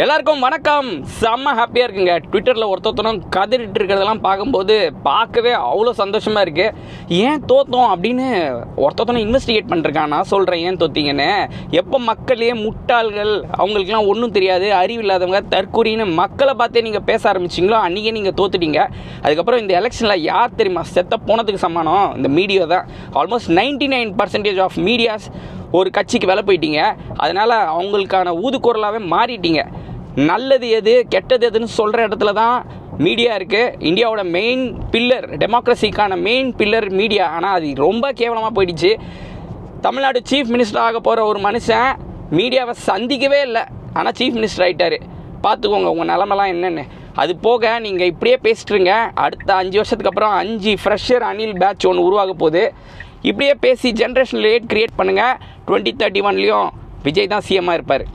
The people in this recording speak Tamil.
எல்லாருக்கும் வணக்கம். செம்ம ஹாப்பியாக இருக்குங்க. ட்விட்டரில் ஒருத்தரும் கதறிட்டு இருக்கிறதெல்லாம் பார்க்கும்போது பார்க்கவே அவ்வளோ சந்தோஷமாக இருக்குது. ஏன் தோற்றோம் அப்படின்னு ஒருத்தரும் இன்வெஸ்டிகேட் பண்ணிருக்கான். நான் சொல்கிறேன் ஏன் தோற்றிங்கன்னு. எப்போ மக்களே முட்டாள்கள், அவங்களுக்குலாம் ஒன்றும் தெரியாது, அறிவில்லாதவங்க, தற்கொலைன்னு மக்களை பார்த்தே நீங்கள் பேச ஆரம்பிச்சிங்களோ அன்றைக்கே நீங்கள் தோத்துட்டீங்க. அதுக்கப்புறம் இந்த எலெக்ஷனில் யார் தெரியுமா செத்த போனதுக்கு சமானம்? இந்த மீடியா தான். ஆல்மோஸ்ட் 99% ஆஃப் மீடியாஸ் ஒரு கட்சிக்கு வேலை போயிட்டீங்க. அதனால் அவங்களுக்கான ஊதுக்குரலாகவே மாறிட்டீங்க. நல்லது எது கெட்டது எதுன்னு சொல்கிற இடத்துல தான் மீடியா இருக்குது. இந்தியாவோட மெயின் பில்லர், டெமோக்ரஸிக்கான மெயின் பில்லர் மீடியா. ஆனால் அது ரொம்ப கேவலமாக போயிடுச்சு. தமிழ்நாடு சீஃப் மினிஸ்டர் ஆக போகிற ஒரு மனுஷன் மீடியாவை சந்திக்கவே இல்லை, ஆனால் சீஃப் மினிஸ்டர் ஆகிட்டார். பார்த்துக்கோங்க உங்கள் நிலமெல்லாம் என்னென்னு. அது போக நீங்கள் இப்படியே பேசிட்டுருங்க. அடுத்த 5 வருஷத்துக்கு அப்புறம் 5 ஃப்ரெஷர் அணில் பேட்ச் ஒன்று உருவாக போகுது. இப்படியே பேசி ஜென்ரேஷன் லேட் க்ரியேட் பண்ணுங்கள். 2031 விஜய் தான் சிஎம்மாக இருப்பார்.